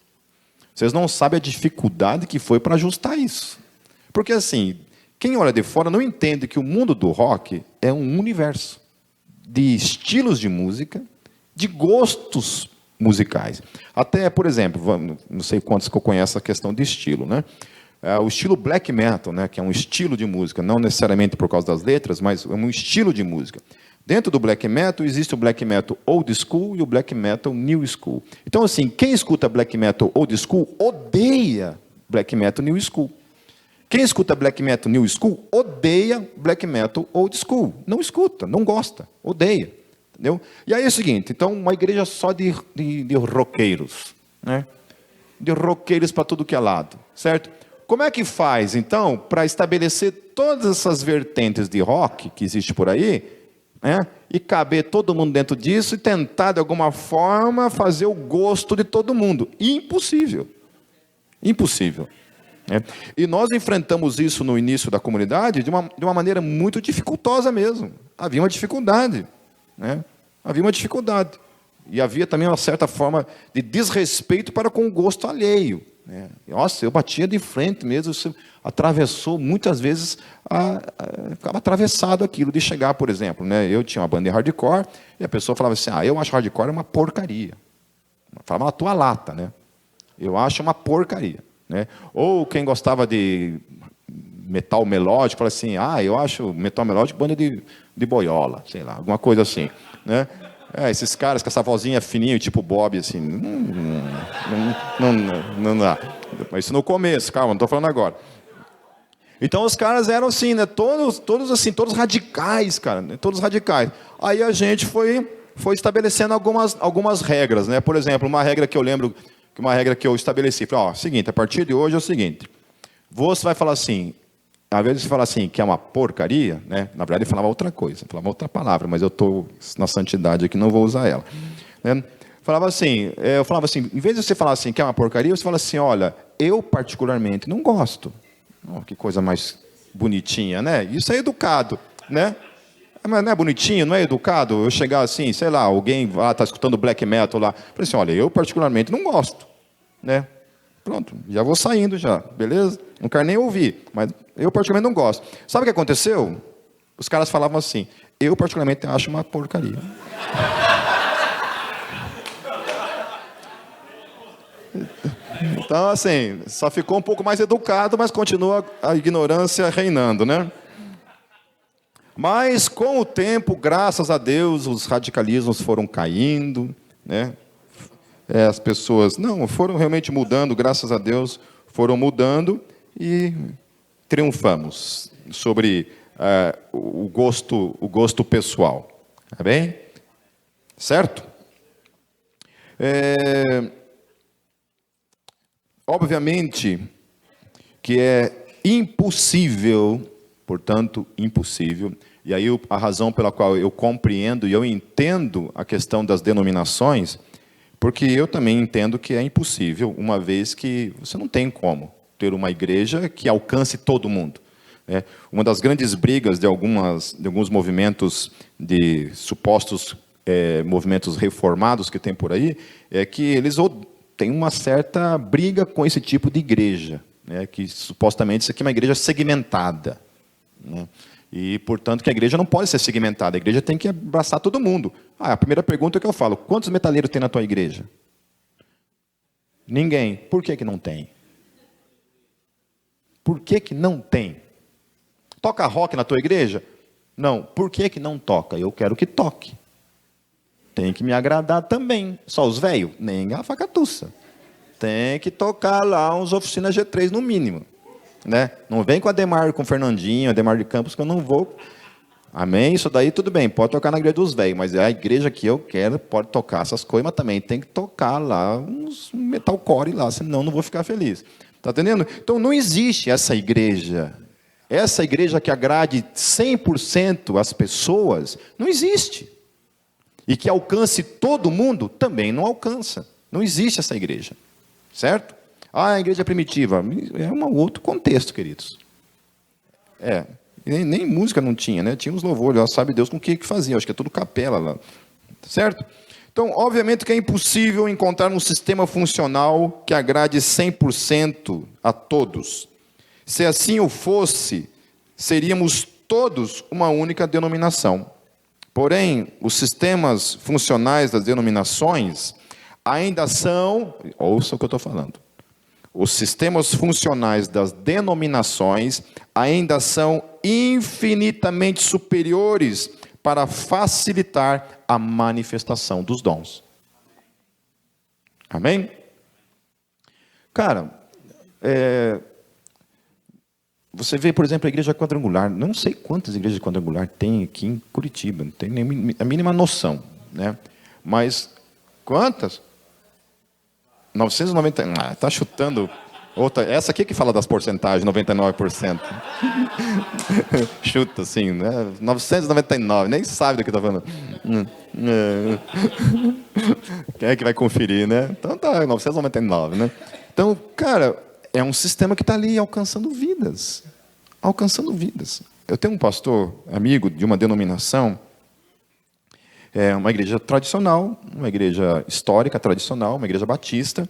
Vocês não sabem a dificuldade que foi para ajustar isso. Porque assim, quem olha de fora não entende que o mundo do rock é um universo de estilos de música, de gostos musicais. Até, por exemplo, não sei quantos que eu conheço a questão de estilo, né? o estilo black metal, né, que é um estilo de música, não necessariamente por causa das letras, mas é um estilo de música. Dentro do black metal existe o black metal old school e o black metal new school. Então, assim, quem escuta black metal old school odeia black metal new school. Quem escuta black metal new school odeia black metal old school. Não escuta, não gosta, odeia. Entendeu? E aí é o seguinte, então, uma igreja só de roqueiros, né? De roqueiros para tudo que é lado, certo? Como é que faz, então, para estabelecer todas essas vertentes de rock que existe por aí, né? E caber todo mundo dentro disso e tentar, de alguma forma, fazer o gosto de todo mundo? Impossível. Impossível. Né? E nós enfrentamos isso no início da comunidade de uma maneira muito dificultosa mesmo. Havia uma dificuldade, né? Havia uma dificuldade. E havia também uma certa forma de desrespeito para com o gosto alheio. Né? Nossa, eu batia de frente mesmo, você atravessou muitas vezes, ficava atravessado aquilo de chegar, por exemplo. Né? Eu tinha uma banda de hardcore, e a pessoa falava assim, eu acho hardcore uma porcaria. Falava na tua lata, né? Eu acho uma porcaria. Né? Ou quem gostava de metal melódico, fala assim, eu acho metal melódico banda de boiola, sei lá, alguma coisa assim. Né? Esses caras com essa vozinha fininha, tipo Bob, assim, não dá. Mas isso no começo, calma, não estou falando agora. Então os caras eram assim, né? Todos assim, todos radicais, cara, né? Todos radicais. Aí a gente foi estabelecendo algumas regras, né? Por exemplo, uma regra que eu lembro, uma regra que eu estabeleci, falei, seguinte, a partir de hoje é o seguinte, você vai falar assim, às vezes você fala assim, que é uma porcaria, né? Na verdade ele falava outra coisa, falava outra palavra, mas eu estou na santidade aqui, não vou usar ela. Né? Eu falava assim, em vez de você falar assim, que é uma porcaria, você fala assim, olha, eu particularmente não gosto. Que coisa mais bonitinha, né? Isso é educado, né? Mas não é bonitinho, não é educado? Eu chegar assim, sei lá, alguém está escutando black metal lá, falei assim, olha, eu particularmente não gosto, né? Pronto, já vou saindo já, beleza? Não quero nem ouvir, mas eu particularmente não gosto. Sabe o que aconteceu? Os caras falavam assim, eu particularmente acho uma porcaria. Então, assim, só ficou um pouco mais educado, mas continua a ignorância reinando, né? Mas, com o tempo, graças a Deus, os radicalismos foram caindo, né? As pessoas, foram realmente mudando, graças a Deus, foram mudando e triunfamos sobre o gosto pessoal. Tá bem? Certo? Obviamente que é impossível, portanto, impossível, e aí a razão pela qual eu compreendo e eu entendo a questão das denominações, porque eu também entendo que é impossível, uma vez que você não tem como ter uma igreja que alcance todo mundo. Né? Uma das grandes brigas de alguns movimentos, de supostos movimentos reformados que tem por aí, é que eles têm uma certa briga com esse tipo de igreja, né? Que supostamente isso aqui é uma igreja segmentada. Né? E, portanto, que a igreja não pode ser segmentada, a igreja tem que abraçar todo mundo. A primeira pergunta que eu falo, quantos metaleiros tem na tua igreja? Ninguém. Por que não tem? Por que não tem? Toca rock na tua igreja? Não. Por que não toca? Eu quero que toque. Tem que me agradar também. Só os velhos? Nem a facatuça. Tem que tocar lá uns oficinas G3 no mínimo. Né? Não vem com Ademar, com Fernandinho, Ademar de Campos, que eu não vou. Amém? Isso daí tudo bem, pode tocar na igreja dos velhos, mas a igreja que eu quero pode tocar essas coisas, mas também tem que tocar lá uns metalcore lá, senão não vou ficar feliz. Está entendendo? Então não existe essa igreja que agrade 100% as pessoas, não existe. E que alcance todo mundo, também não alcança. Não existe essa igreja. Certo? A igreja primitiva, é um outro contexto, queridos. Nem música não tinha, né? Tinha uns louvores, sabe Deus com o que fazia, acho que é tudo capela lá. Certo? Então, obviamente que é impossível encontrar um sistema funcional que agrade 100% a todos. Se assim o fosse, seríamos todos uma única denominação. Porém, os sistemas funcionais das denominações ainda são, ouça o que eu estou falando, Os sistemas funcionais das denominações ainda são infinitamente superiores para facilitar a manifestação dos dons. Amém? Cara, você vê, por exemplo, a igreja quadrangular. Não sei quantas igrejas quadrangular tem aqui em Curitiba, não tenho nem a mínima noção, né? Mas quantas? 990. Está chutando. Outra, essa aqui que fala das porcentagens, 99%. Chuta, assim, né? 999, nem sabe do que está falando. Quem é que vai conferir, né? Então tá, 999, né? Então, cara, é um sistema que está ali alcançando vidas. Alcançando vidas. Eu tenho um pastor, amigo de uma denominação, uma igreja tradicional, uma igreja histórica tradicional, uma igreja batista.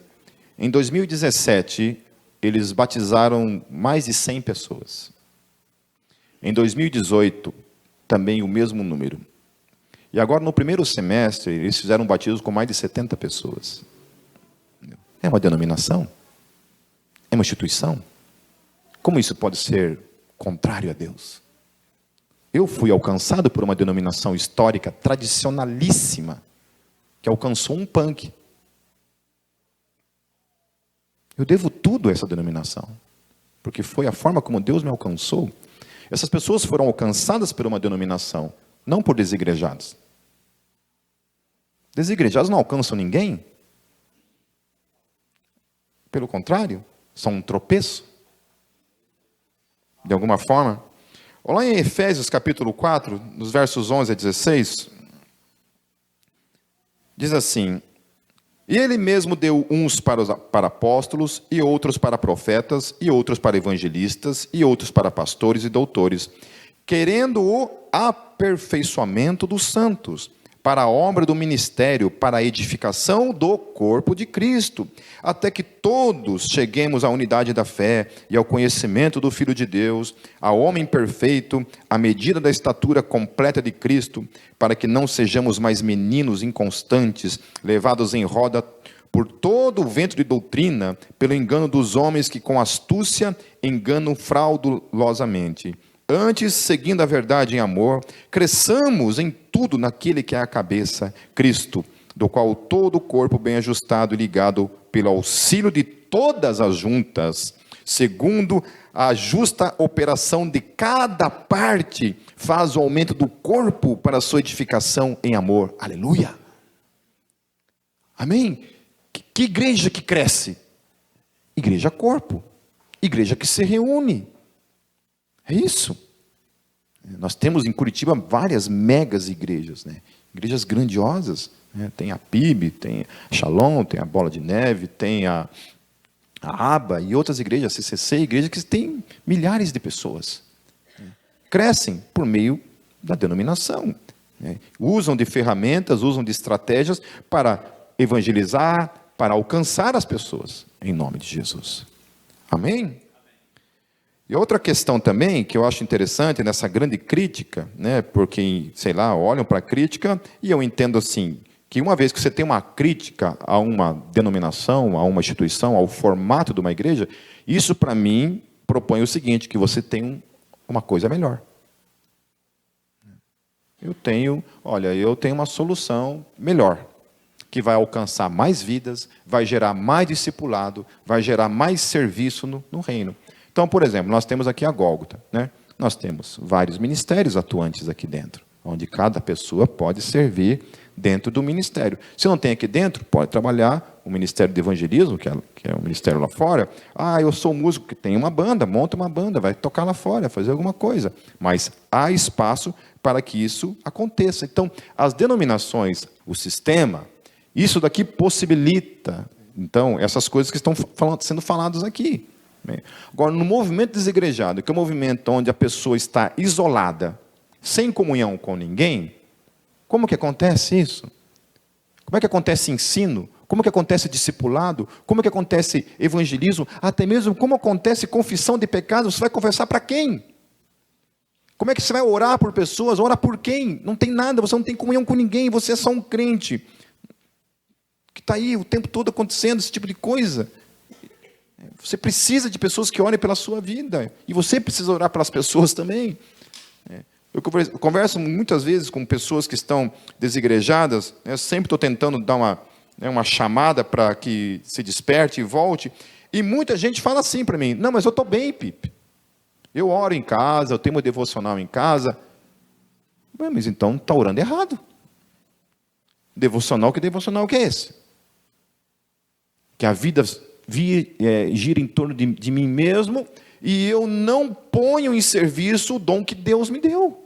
Em 2017, eles batizaram mais de 100 pessoas. Em 2018, também o mesmo número. E agora, no primeiro semestre, eles fizeram um batismo com mais de 70 pessoas. É uma denominação? É uma instituição? Como isso pode ser contrário a Deus? Eu fui alcançado por uma denominação histórica tradicionalíssima, que alcançou um punk. Eu devo tudo a essa denominação, porque foi a forma como Deus me alcançou. Essas pessoas foram alcançadas por uma denominação, não por desigrejados. Desigrejados não alcançam ninguém. Pelo contrário, são um tropeço. De alguma forma. Olha lá em Efésios capítulo 4, nos versos 11 a 16, diz assim: E ele mesmo deu uns para apóstolos, e outros para profetas, e outros para evangelistas, e outros para pastores e doutores, querendo o aperfeiçoamento dos santos, para a obra do ministério, para a edificação do corpo de Cristo, até que todos cheguemos à unidade da fé e ao conhecimento do Filho de Deus, ao homem perfeito, à medida da estatura completa de Cristo, para que não sejamos mais meninos inconstantes, levados em roda por todo o vento de doutrina, pelo engano dos homens que com astúcia enganam fraudulosamente. Antes, seguindo a verdade em amor, cresçamos em tudo naquele que é a cabeça, Cristo, do qual todo o corpo bem ajustado e ligado pelo auxílio de todas as juntas, segundo a justa operação de cada parte, faz o aumento do corpo para a sua edificação em amor. Aleluia! Amém? Que igreja que cresce? Igreja corpo. Igreja que se reúne. É isso. Nós temos em Curitiba várias megas igrejas, né? Igrejas grandiosas, né? Tem a PIB, tem a Shalom, tem a Bola de Neve, tem a ABA e outras igrejas, a CCC, igrejas que têm milhares de pessoas. Crescem por meio da denominação, né? Usam de ferramentas, usam de estratégias para evangelizar, para alcançar as pessoas, em nome de Jesus. Amém? E outra questão também, que eu acho interessante nessa grande crítica, né, porque, sei lá, olham para a crítica, e eu entendo assim, que uma vez que você tem uma crítica a uma denominação, a uma instituição, ao formato de uma igreja, isso para mim propõe o seguinte, que você tem uma coisa melhor. Eu tenho uma solução melhor, que vai alcançar mais vidas, vai gerar mais discipulado, vai gerar mais serviço no reino. Então, por exemplo, nós temos aqui a Gólgota, né? Nós temos vários ministérios atuantes aqui dentro, onde cada pessoa pode servir dentro do ministério. Se não tem aqui dentro, pode trabalhar o Ministério de Evangelismo, que é um ministério lá fora. Eu sou músico que tem uma banda, monta uma banda, vai tocar lá fora, fazer alguma coisa. Mas há espaço para que isso aconteça. Então, as denominações, o sistema, isso daqui possibilita, então, essas coisas que estão sendo faladas aqui. Agora, no movimento desigrejado, que é um movimento onde a pessoa está isolada, sem comunhão com ninguém, como que acontece isso? Como é que acontece ensino? Como que acontece discipulado? Como que acontece evangelismo? Até mesmo como acontece confissão de pecados? Você vai confessar para quem? Como é que você vai orar por pessoas? Ora por quem? Não tem nada, você não tem comunhão com ninguém, você é só um crente que está aí o tempo todo acontecendo esse tipo de coisa. Você precisa de pessoas que orem pela sua vida. E você precisa orar pelas pessoas também. Eu converso muitas vezes com pessoas que estão desigrejadas. Eu sempre estou tentando dar uma chamada para que se desperte e volte. E muita gente fala assim para mim: não, mas eu estou bem, Pipe. Eu oro em casa, eu tenho meu devocional em casa. Mas então está orando errado. Devocional que é esse? Que a vida gira em torno de mim mesmo e eu não ponho em serviço o dom que Deus me deu.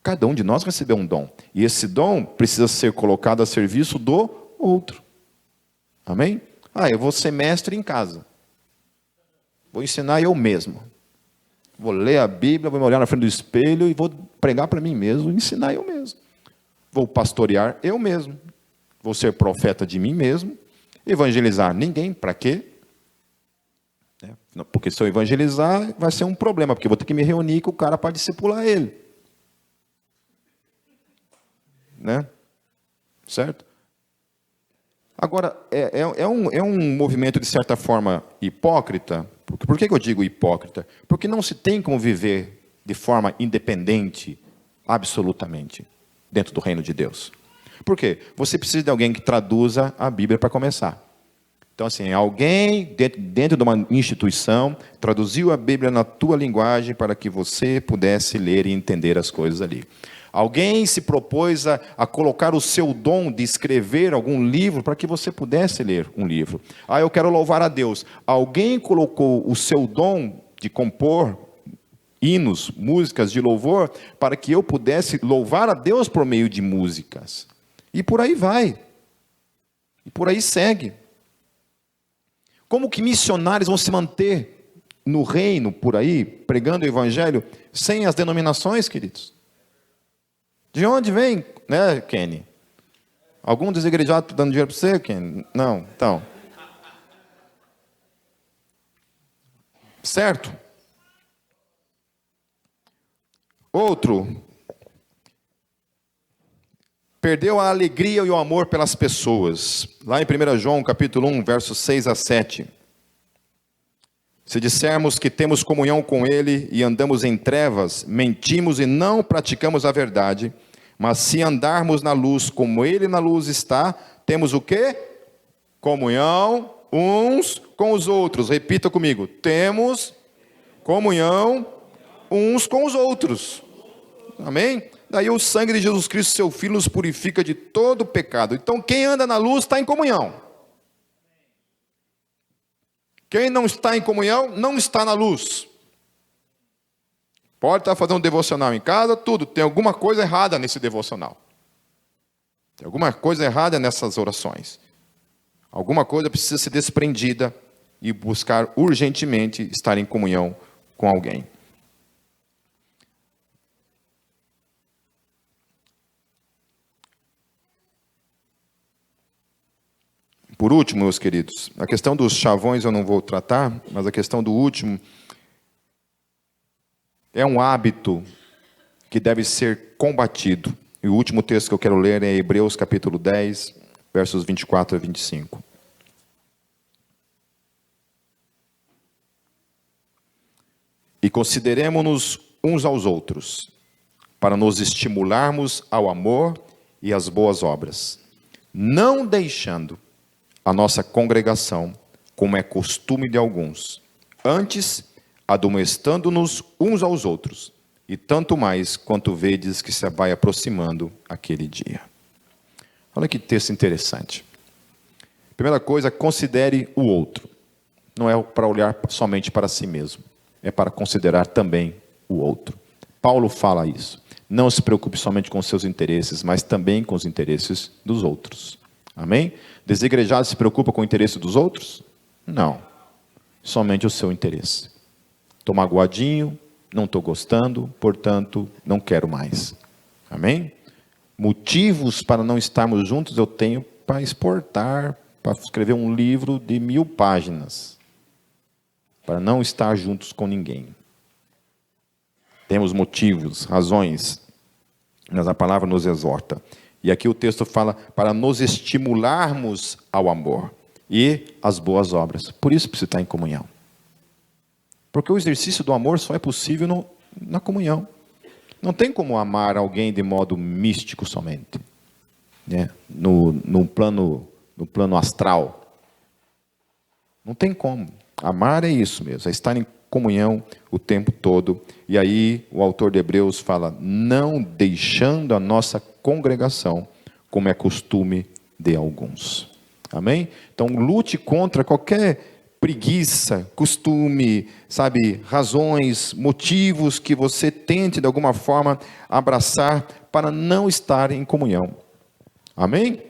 Cada um de nós recebeu um dom. E esse dom precisa ser colocado a serviço do outro. Amém? Eu vou ser mestre em casa. Vou ensinar eu mesmo. Vou ler a Bíblia, vou me olhar na frente do espelho e vou pregar para mim mesmo, ensinar eu mesmo. Vou pastorear eu mesmo. Vou ser profeta de mim mesmo. Evangelizar ninguém, para quê? Porque se eu evangelizar, vai ser um problema, porque eu vou ter que me reunir com o cara para discipular ele. Certo? Agora, é um movimento, de certa forma, hipócrita. Por que eu digo hipócrita? Porque não se tem como viver de forma independente, absolutamente, dentro do reino de Deus. Por quê? Você precisa de alguém que traduza a Bíblia para começar. Então, assim, alguém dentro de uma instituição traduziu a Bíblia na tua linguagem para que você pudesse ler e entender as coisas ali. Alguém se propôs a colocar o seu dom de escrever algum livro para que você pudesse ler um livro. Eu quero louvar a Deus. Alguém colocou o seu dom de compor hinos, músicas de louvor, para que eu pudesse louvar a Deus por meio de músicas. E por aí vai. E por aí segue. Como que missionários vão se manter no reino, por aí, pregando o evangelho, sem as denominações, queridos? De onde vem, Kenny? Algum desigrejado dando dinheiro para você, Kenny? Não, então. Certo? Outro. Perdeu a alegria e o amor pelas pessoas. Lá em 1 João, capítulo 1, versos 6 a 7. Se dissermos que temos comunhão com Ele e andamos em trevas, mentimos e não praticamos a verdade. Mas se andarmos na luz como Ele na luz está, temos o quê? Comunhão uns com os outros. Repita comigo. Temos comunhão uns com os outros. Amém? Daí o sangue de Jesus Cristo, seu Filho, nos purifica de todo pecado. Então quem anda na luz está em comunhão. Quem não está em comunhão, não está na luz. Pode estar fazendo um devocional em casa, tudo. Tem alguma coisa errada nesse devocional. Tem alguma coisa errada nessas orações. Alguma coisa precisa ser desprendida e buscar urgentemente estar em comunhão com alguém. Por último, meus queridos, a questão dos chavões eu não vou tratar, mas a questão do último é um hábito que deve ser combatido. E o último texto que eu quero ler é Hebreus capítulo 10, versos 24 a 25. E consideremo-nos uns aos outros, para nos estimularmos ao amor e às boas obras, não deixando a nossa congregação, como é costume de alguns, antes admoestando-nos uns aos outros, e tanto mais quanto vedes que se vai aproximando aquele dia. Olha que texto interessante. Primeira coisa, considere o outro. Não é para olhar somente para si mesmo, é para considerar também o outro. Paulo fala isso. Não se preocupe somente com os seus interesses, mas também com os interesses dos outros. Amém? Desigrejado se preocupa com o interesse dos outros? Não. Somente o seu interesse. Estou magoadinho, não estou gostando, portanto, não quero mais. Amém? Motivos para não estarmos juntos eu tenho para exportar, para escrever um livro de 1000 páginas. Para não estar juntos com ninguém. Temos motivos, razões, mas a palavra nos exorta. E aqui o texto fala para nos estimularmos ao amor. e as boas obras. Por isso precisa estar em comunhão. Porque o exercício do amor só é possível na comunhão. Não tem como amar alguém de modo místico somente, né? No plano astral. Não tem como. Amar é isso mesmo, é estar em comunhão o tempo todo. E aí o autor de Hebreus fala, não deixando a nossa congregação, como é costume de alguns. Amém? Então lute contra qualquer preguiça, costume, razões, motivos que você tente de alguma forma abraçar para não estar em comunhão. Amém?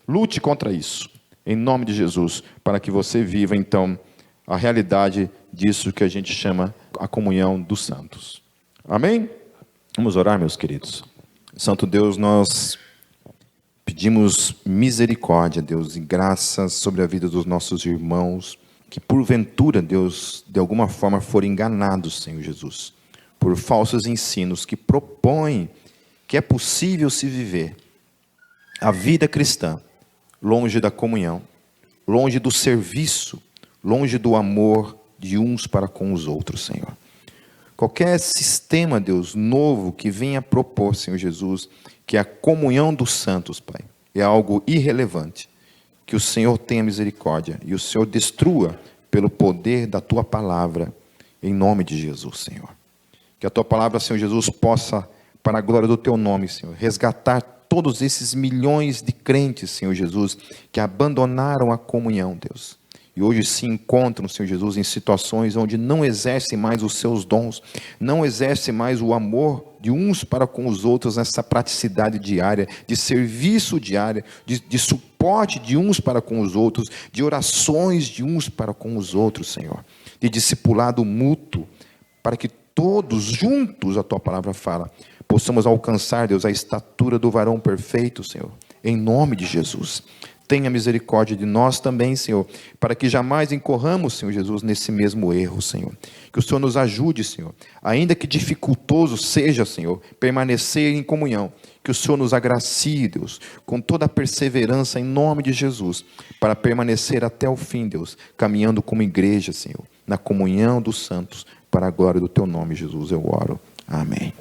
Lute contra isso, em nome de Jesus, para que você viva então a realidade disso que a gente chama a comunhão dos santos. Amém? Vamos orar, meus queridos. Santo Deus, nós pedimos misericórdia, Deus, e graça sobre a vida dos nossos irmãos, que porventura, Deus, de alguma forma foram enganados, Senhor Jesus, por falsos ensinos que propõem que é possível se viver a vida cristã longe da comunhão, longe do serviço, longe do amor de uns para com os outros, Senhor. Qualquer sistema, Deus, novo que venha propor, Senhor Jesus, que a comunhão dos santos, Pai, é algo irrelevante. Que o Senhor tenha misericórdia e o Senhor destrua pelo poder da Tua palavra, em nome de Jesus, Senhor. Que a Tua palavra, Senhor Jesus, possa, para a glória do Teu nome, Senhor, resgatar todos esses milhões de crentes, Senhor Jesus, que abandonaram a comunhão, Deus. E hoje se encontram, Senhor Jesus, em situações onde não exercem mais os seus dons, não exercem mais o amor de uns para com os outros, nessa praticidade diária, de serviço diário, de suporte de uns para com os outros, de orações de uns para com os outros, Senhor, de discipulado mútuo, para que todos juntos, a Tua palavra fala, possamos alcançar, Deus, a estatura do varão perfeito, Senhor, em nome de Jesus. Tenha misericórdia de nós também, Senhor, para que jamais incorramos, Senhor Jesus, nesse mesmo erro, Senhor. Que o Senhor nos ajude, Senhor, ainda que dificultoso seja, Senhor, permanecer em comunhão. Que o Senhor nos agracie, Deus, com toda a perseverança em nome de Jesus, para permanecer até o fim, Deus, caminhando como igreja, Senhor, na comunhão dos santos, para a glória do Teu nome, Jesus, eu oro. Amém.